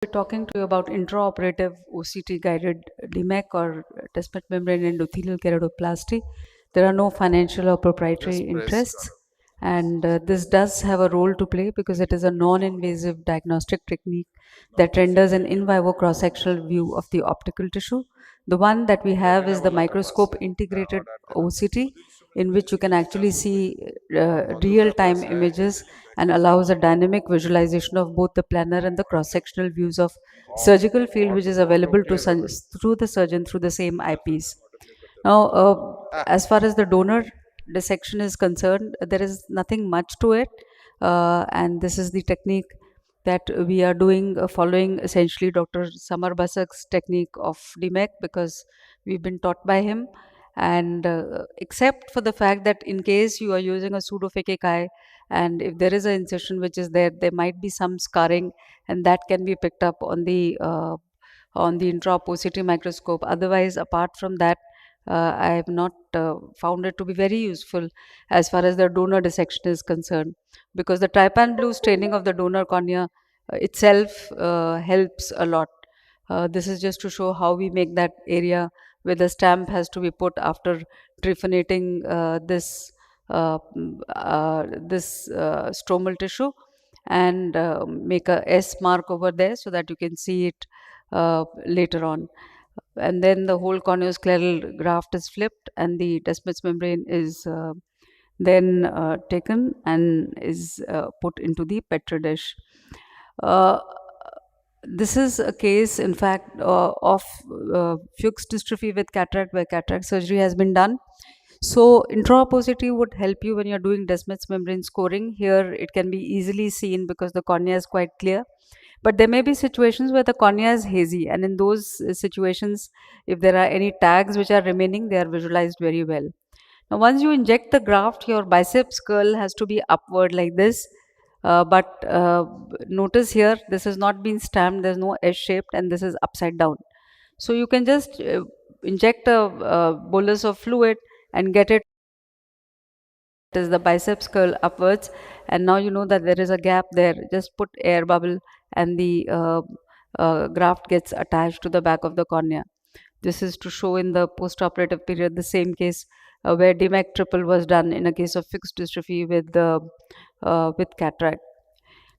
We're talking to you about intraoperative OCT guided DMEK or testnet membrane endothelial keratoplasty. There are no financial or proprietary interests, and this does have a role to play because it is a non-invasive diagnostic technique that renders an in vivo cross-sectional view of the optical tissue. The one that we have is the microscope integrated OCT, in which you can actually see real-time images and allows a dynamic visualization of both the planar and the cross-sectional views of surgical field, which is available to through the surgeon through the same eyepiece. Now, as far as the donor dissection is concerned, there is nothing much to it, and this is the technique that we are doing, following essentially Dr. Samar Basak's technique of DMEK because we've been taught by him. And except for the fact that in case you are using a pseudophakic eye, and if there is an incision which is there, there might be some scarring, and that can be picked up on the intraopposite microscope. Otherwise, apart from that, I have not found it to be very useful as far as the donor dissection is concerned, because the trypan blue staining of the donor cornea itself helps a lot. This is just to show how we make that area where the stamp has to be put after trepanating this stromal tissue, and make a S mark over there so that you can see it later on. And then the whole corneoscleral graft is flipped, and the Descemet's membrane is then taken and is put into the Petri dish. This is a case, in fact, of Fuchs dystrophy with cataract, where cataract surgery has been done. So intraopposite would help you when you're doing Descemet's membrane scoring. Here it can be easily seen because the cornea is quite clear. But there may be situations where the cornea is hazy, and in those situations, if there are any tags which are remaining, they are visualized very well. Now, once you inject the graft, your biceps curl has to be upward like this. But notice here, this has not been stamped, there's no S-shaped, and this is upside down. So you can just inject a bolus of fluid and get it is the biceps curl upwards, and now you know that there is a gap there. Just put air bubble and the graft gets attached to the back of the cornea. This is to show in the post-operative period the same case where DMEK triple was done in a case of Fuchs dystrophy with cataract.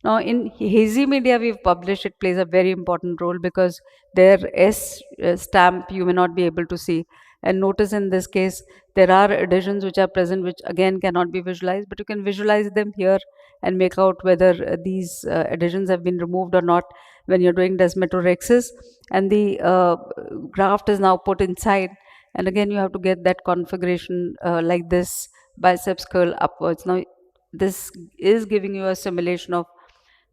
Now, in hazy media we've published, it plays a very important role because their S stamp you may not be able to see. And notice in this case, there are adhesions which are present, which again cannot be visualized, but you can visualize them here and make out whether these adhesions have been removed or not when you're doing desmetorexis. And the graft is now put inside. And again, you have to get that configuration like this, biceps curl upwards. Now, this is giving you a simulation of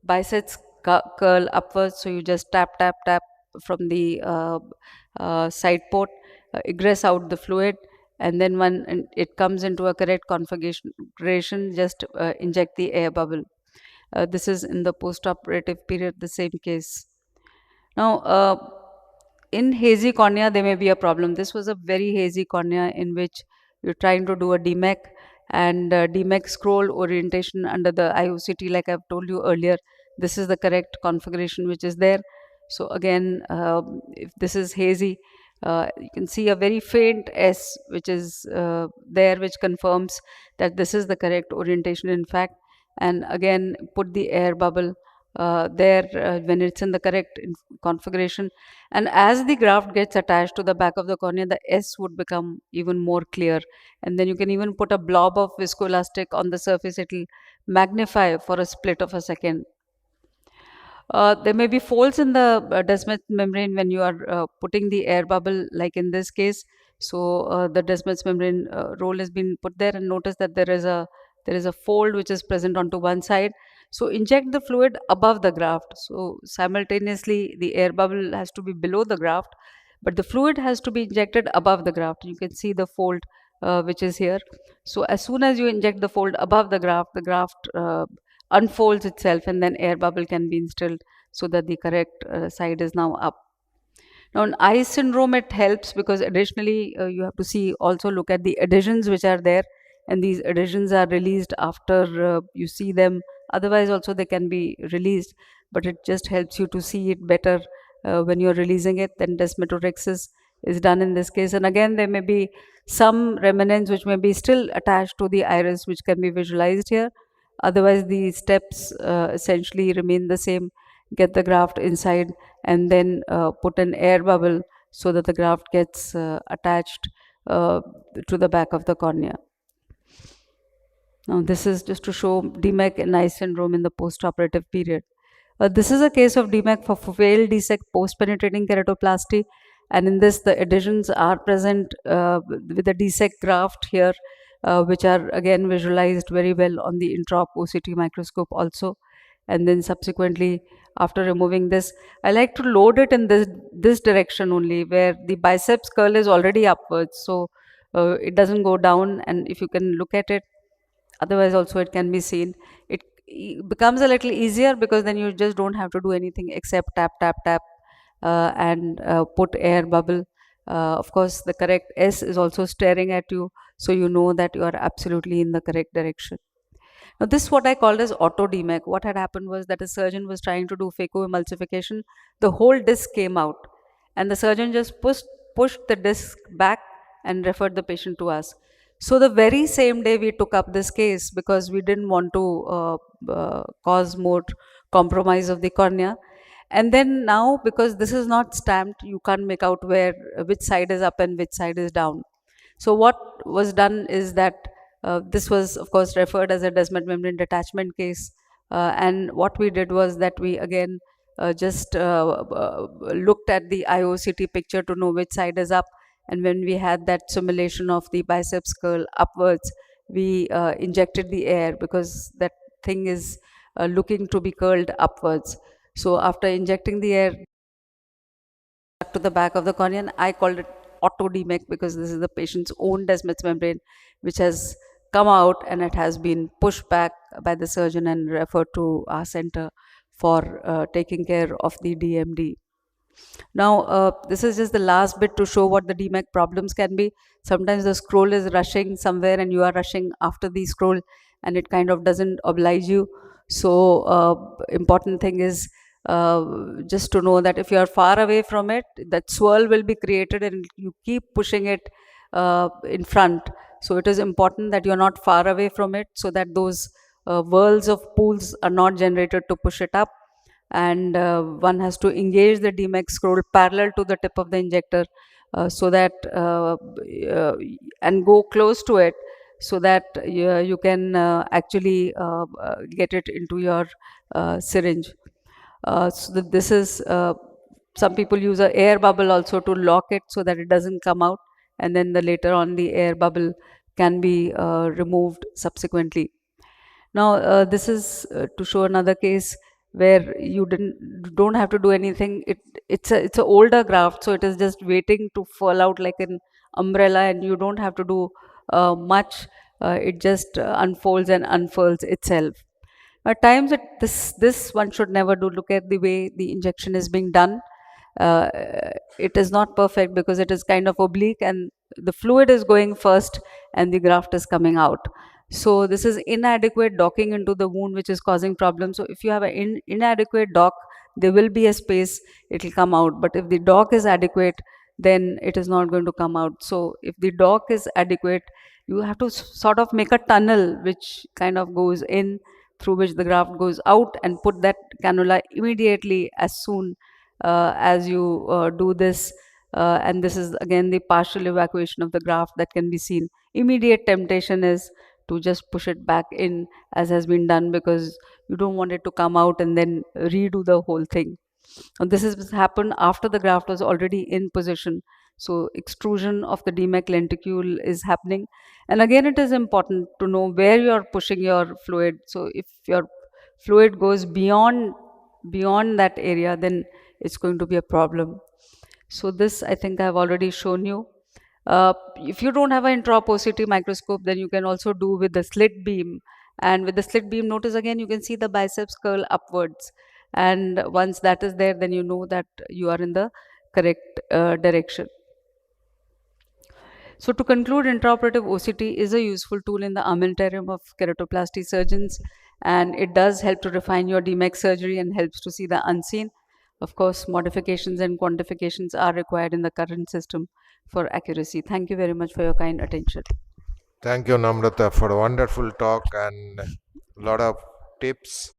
biceps curl upwards. So you just tap, tap, tap from the side port, egress out the fluid, and then when it comes into a correct configuration, just inject the air bubble. This is in the post-operative period, the same case. Now, in hazy cornea, there may be a problem. This was a very hazy cornea in which you're trying to do a DMEK, and DMEK scroll orientation under the IOCT, like I've told you earlier, this is the correct configuration which is there. So again, if this is hazy, you can see a very faint S which is there, which confirms that this is the correct orientation in fact. And again, put the air bubble there when it's in the correct configuration, and as the graft gets attached to the back of the cornea, the S would become even more clear, and then you can even put a blob of viscoelastic on the surface. It will magnify for a split of a second. There may be folds in the Descemet's membrane when you are putting the air bubble, like in this case. So the Descemet's membrane roll has been put there, and notice that there is a fold which is present onto one side. So inject the fluid above the graft. So simultaneously the air bubble has to be below the graft, but the fluid has to be injected above the graft. You can see the fold which is here. So as soon as you inject the fold above the graft unfolds itself, and then air bubble can be instilled so that the correct side is now up. Now in eye syndrome it helps because additionally you have to also look at the adhesions which are there, and these adhesions are released after you see them. Otherwise also they can be released. but it just helps you to see it better when you're releasing it. Then desmetorexis is done in this case. And again, there may be some remnants which may be still attached to the iris, which can be visualized here. Otherwise, the steps essentially remain the same. Get the graft inside and then put an air bubble so that the graft gets attached to the back of the cornea. Now, this is just to show DMEK and eye syndrome in the post-operative period. This is a case of DMEK for failed DSEK post-penetrating keratoplasty, and in this, the adhesions are present with the DSEK graft here, which are again visualized very well on the intraop OCT microscope also. And then subsequently, after removing this, I like to load it in this direction only, where the biceps curl is already upwards, so it doesn't go down. And if you can look at it, otherwise also it can be seen. It becomes a little easier because then you just don't have to do anything except tap tap tap and put air bubble. Of course, the correct S is also staring at you, so you know that you are absolutely in the correct direction. Now, this is what I called as auto DMEK. What had happened was that a surgeon was trying to do phacoemulsification. The whole disc came out, and the surgeon just pushed the disc back and referred the patient to us. So the very same day we took up this case because we didn't want to cause more compromise of the cornea. And then now, because this is not stamped, you can't make out which side is up and which side is down. So what was done is that this was, of course, referred as a desmet membrane detachment case. And what we did was that we again just looked at the iOCT picture to know which side is up. And when we had that simulation of the biceps curl upwards, we injected the air because that thing is looking to be curled upwards. So after injecting the air to the back of the cornea, and I called it auto DMEK because this is the patient's own Desmet's membrane which has come out and it has been pushed back by the surgeon and referred to our center for taking care of the DMD. Now, this is just the last bit to show what the DMEK problems can be. Sometimes the scroll is rushing somewhere and you are rushing after the scroll and it kind of doesn't oblige you. So, important thing is just to know that if you are far away from it, that swirl will be created and you keep pushing it in front. So, it is important that you are not far away from it so that those whirls of pools are not generated to push it up. And one has to engage the DMEK scroll parallel to the tip of the injector so that and go close to it so that you can actually get it into your syringe. So this is some people use an air bubble also to lock it so that it doesn't come out, and then later on the air bubble can be removed subsequently. Now this is to show another case where you don't have to do anything. It's a older graft, so it is just waiting to fall out like an umbrella, and you don't have to do much. It just unfolds and unfurls itself. At times, this one should never do. Look at the way the injection is being done. Uh, it is not perfect because it is kind of oblique and the fluid is going first and the graft is coming out. So this is inadequate docking into the wound which is causing problems. So if you have an inadequate dock, there will be a space, it will come out. But if the dock is adequate, then it is not going to come out. So if the dock is adequate, you have to sort of make a tunnel which kind of goes in, through which the graft goes out, and put that cannula immediately as soon as you do this. And this is again the partial evacuation of the graft that can be seen. Immediate temptation is to just push it back in as has been done because you don't want it to come out and then redo the whole thing. And this has happened after the graft was already in position. So extrusion of the DMEK lenticule is happening. And again, it is important to know where you are pushing your fluid. So if your fluid goes beyond that area, then it's going to be a problem. So this, I think I've already shown you. If you don't have an intraop OCT microscope, then you can also do with the slit beam. And with the slit beam, notice again, you can see the biceps curl upwards. And once that is there, then you know that you are in the correct direction. So to conclude, intraoperative OCT is a useful tool in the armamentarium of keratoplasty surgeons, and it does help to refine your DMEK surgery and helps to see the unseen. Of course, modifications and quantifications are required in the current system for accuracy. Thank you very much for your kind attention. Thank you, Namrata, for a wonderful talk and a lot of tips.